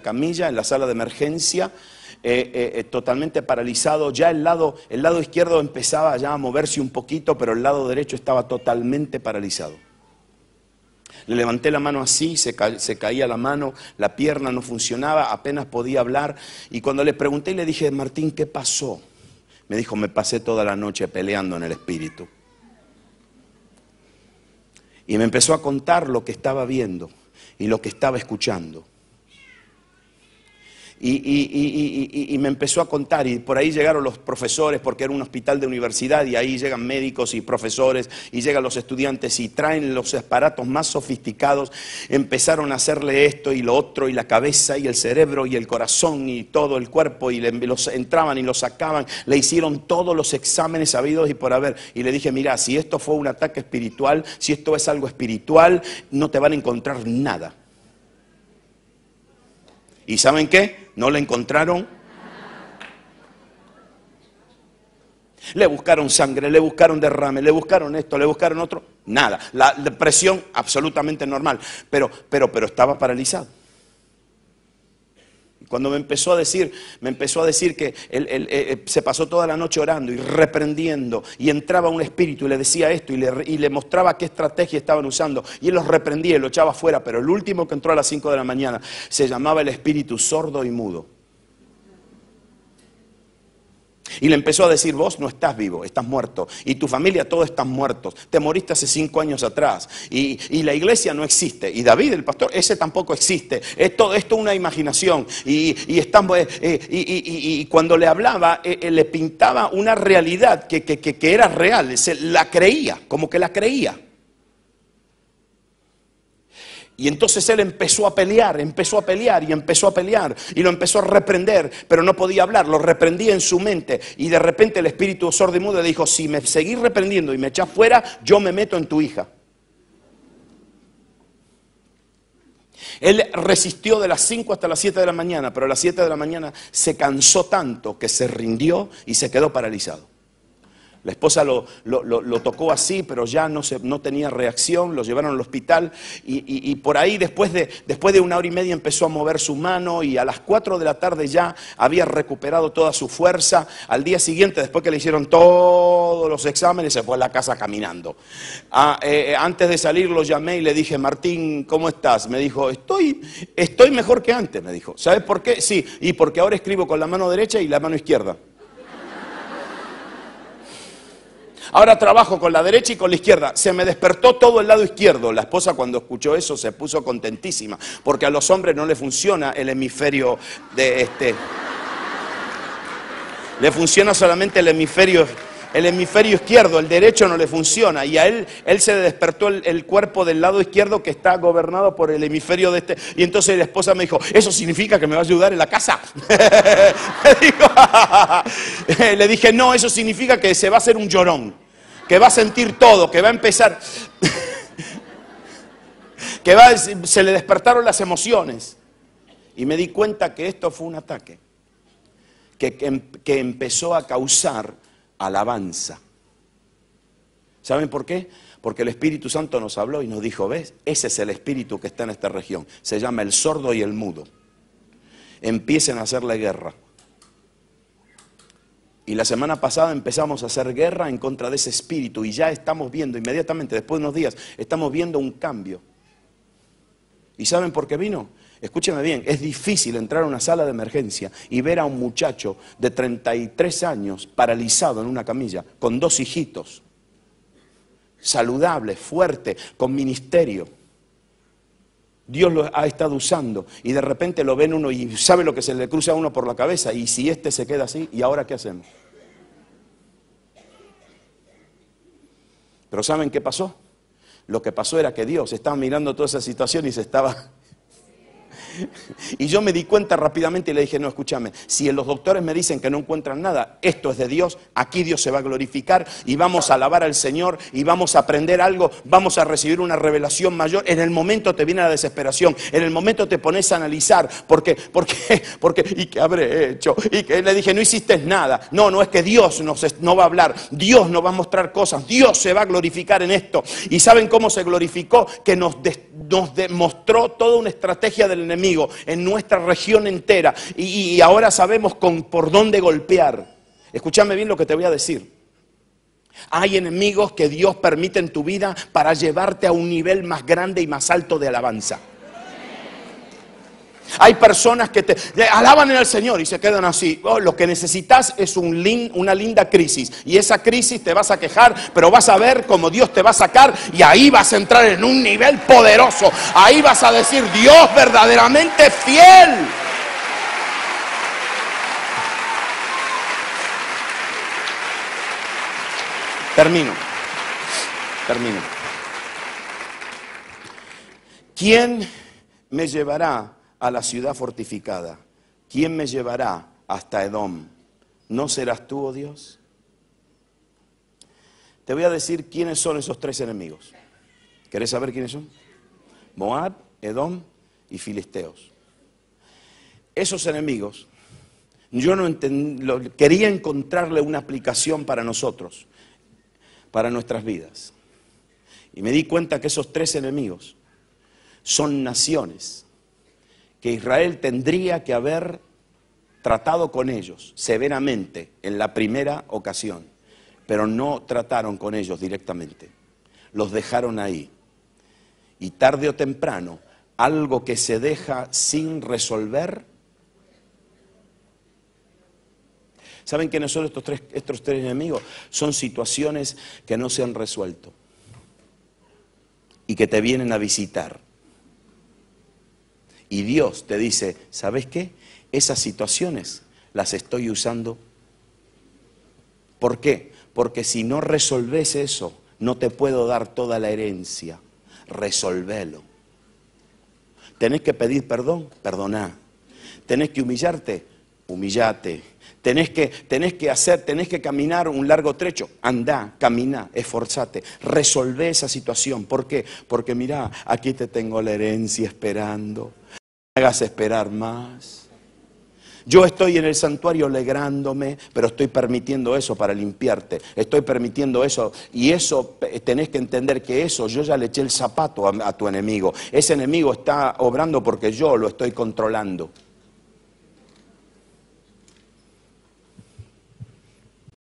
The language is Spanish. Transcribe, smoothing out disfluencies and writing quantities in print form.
camilla, en la sala de emergencia, totalmente paralizado. Ya el lado izquierdo empezaba ya a moverse un poquito, pero el lado derecho estaba totalmente paralizado. Le levanté la mano así, se caía la mano, la pierna no funcionaba, apenas podía hablar. Y cuando le pregunté y le dije, Martín, ¿qué pasó? Me dijo, me pasé toda la noche peleando en el espíritu. Y me empezó a contar lo que estaba viendo y lo que estaba escuchando. Y me empezó a contar, y por ahí llegaron los profesores, porque era un hospital de universidad, y ahí llegan médicos y profesores, y llegan los estudiantes y traen los aparatos más sofisticados. Empezaron a hacerle esto y lo otro, y la cabeza y el cerebro y el corazón y todo el cuerpo, y los entraban y los sacaban. Le hicieron todos los exámenes habidos y por haber, y le dije, mira, si esto fue un ataque espiritual, si esto es algo espiritual, no te van a encontrar nada. ¿Y saben qué? No le encontraron. Le buscaron sangre, le buscaron derrame, le buscaron esto, le buscaron otro. Nada. La depresión absolutamente normal. Pero estaba paralizado. Cuando me empezó a decir que él se pasó toda la noche orando y reprendiendo, y entraba un espíritu y le decía esto y le mostraba qué estrategia estaban usando, y él los reprendía y lo echaba fuera. Pero el último que entró a las 5 de la mañana se llamaba el espíritu sordo y mudo. Y le empezó a decir, vos no estás vivo, estás muerto. Y tu familia, todos están muertos. Te moriste hace 5 años atrás. Y la iglesia no existe. Y David, el pastor, ese tampoco existe. Esto es una imaginación. Y cuando le hablaba, le pintaba una realidad que era real. La creía, como que la creía. Y entonces él empezó a pelear, y empezó a pelear, y lo empezó a reprender, pero no podía hablar, lo reprendía en su mente, y de repente el espíritu sordo y mudo le dijo, si me seguís reprendiendo y me echás fuera, yo me meto en tu hija. Él resistió de las 5 hasta las 7 de la mañana, pero a las 7 de la mañana se cansó tanto que se rindió y se quedó paralizado. La esposa lo tocó así, pero ya no tenía reacción, lo llevaron al hospital y por ahí después de 1 hora y media empezó a mover su mano, y a las 4 de la tarde ya había recuperado toda su fuerza. Al día siguiente, después que le hicieron todos los exámenes, se fue a la casa caminando. Antes de salir lo llamé y le dije, Martín, ¿cómo estás? Me dijo, estoy mejor que antes, me dijo. ¿Sabes por qué? Sí, y porque ahora escribo con la mano derecha y la mano izquierda. Ahora trabajo con la derecha y con la izquierda. Se me despertó todo el lado izquierdo. La esposa, cuando escuchó eso, se puso contentísima, porque a los hombres no le funciona el hemisferio le funciona solamente el hemisferio izquierdo, el derecho no le funciona, y a él se le despertó el cuerpo del lado izquierdo, que está gobernado por el hemisferio de y entonces la esposa me dijo, ¿eso significa que me va a ayudar en la casa? Le dije, no, eso significa que se va a hacer un llorón, que va a sentir todo, que va a empezar, se le despertaron las emociones, y me di cuenta que esto fue un ataque que empezó a causar alabanza. ¿Saben por qué? Porque el Espíritu Santo nos habló y nos dijo, ¿ves? Ese es el espíritu que está en esta región. Se llama el sordo y el mudo. Empiecen a hacerle guerra. Y la semana pasada empezamos a hacer guerra en contra de ese espíritu, y ya estamos viendo inmediatamente, después de unos días, estamos viendo un cambio. ¿Y saben por qué vino? Escúcheme bien, es difícil entrar a una sala de emergencia y ver a un muchacho de 33 años paralizado en una camilla, con 2 hijitos, saludable, fuerte, con ministerio. Dios lo ha estado usando, y de repente lo ven uno y sabe lo que se le cruza a uno por la cabeza, y si se queda así, ¿y ahora qué hacemos? Pero ¿saben qué pasó? Lo que pasó era que Dios estaba mirando toda esa situación y se estaba... Y yo me di cuenta rápidamente y le dije, no, escúchame, si los doctores me dicen que no encuentran nada, esto es de Dios, aquí Dios se va a glorificar y vamos a alabar al Señor y vamos a aprender algo, vamos a recibir una revelación mayor. En el momento te viene la desesperación, en el momento te pones a analizar, ¿por qué? ¿Y qué habré hecho? Y que le dije, no hiciste nada. No es que Dios no va a hablar, Dios nos va a mostrar cosas, Dios se va a glorificar en esto. ¿Y saben cómo se glorificó? Que nos nos demostró toda una estrategia del enemigo en nuestra región entera y ahora sabemos por dónde golpear. Escúchame bien lo que te voy a decir. Hay enemigos que Dios permite en tu vida para llevarte a un nivel más grande y más alto de alabanza. Hay personas que te alaban al Señor y se quedan así. Oh, lo que necesitas es una linda crisis. Y esa crisis te vas a quejar, pero vas a ver cómo Dios te va a sacar y ahí vas a entrar en un nivel poderoso. Ahí vas a decir, Dios verdaderamente fiel. Termino. ¿Quién me llevará a la ciudad fortificada? ¿Quién me llevará hasta Edom? ¿No serás tú, oh Dios? Te voy a decir quiénes son esos tres enemigos. ¿Querés saber quiénes son? Moab, Edom y Filisteos. Esos enemigos, yo no quería encontrarle una aplicación para nosotros, para nuestras vidas. Y me di cuenta que esos tres enemigos son naciones que Israel tendría que haber tratado con ellos severamente en la primera ocasión, pero no trataron con ellos directamente. Los dejaron ahí. Y tarde o temprano, algo que se deja sin resolver. ¿Saben quiénes son estos tres enemigos? Son situaciones que no se han resuelto y que te vienen a visitar. Y Dios te dice, ¿sabes qué? Esas situaciones las estoy usando. ¿Por qué? Porque si no resolves eso, no te puedo dar toda la herencia. Resolvelo. ¿Tenés que pedir perdón? Perdoná. ¿Tenés que humillarte? Humillate. Tenés que caminar un largo trecho. Andá, camina, esforzate. Resolvé esa situación. ¿Por qué? Porque mirá, aquí te tengo la herencia esperando. No me hagas esperar más. Yo estoy en el santuario alegrándome, pero estoy permitiendo eso para limpiarte. Estoy permitiendo eso. Y eso, tenés que entender que eso, yo ya le eché el zapato a tu enemigo. Ese enemigo está obrando porque yo lo estoy controlando.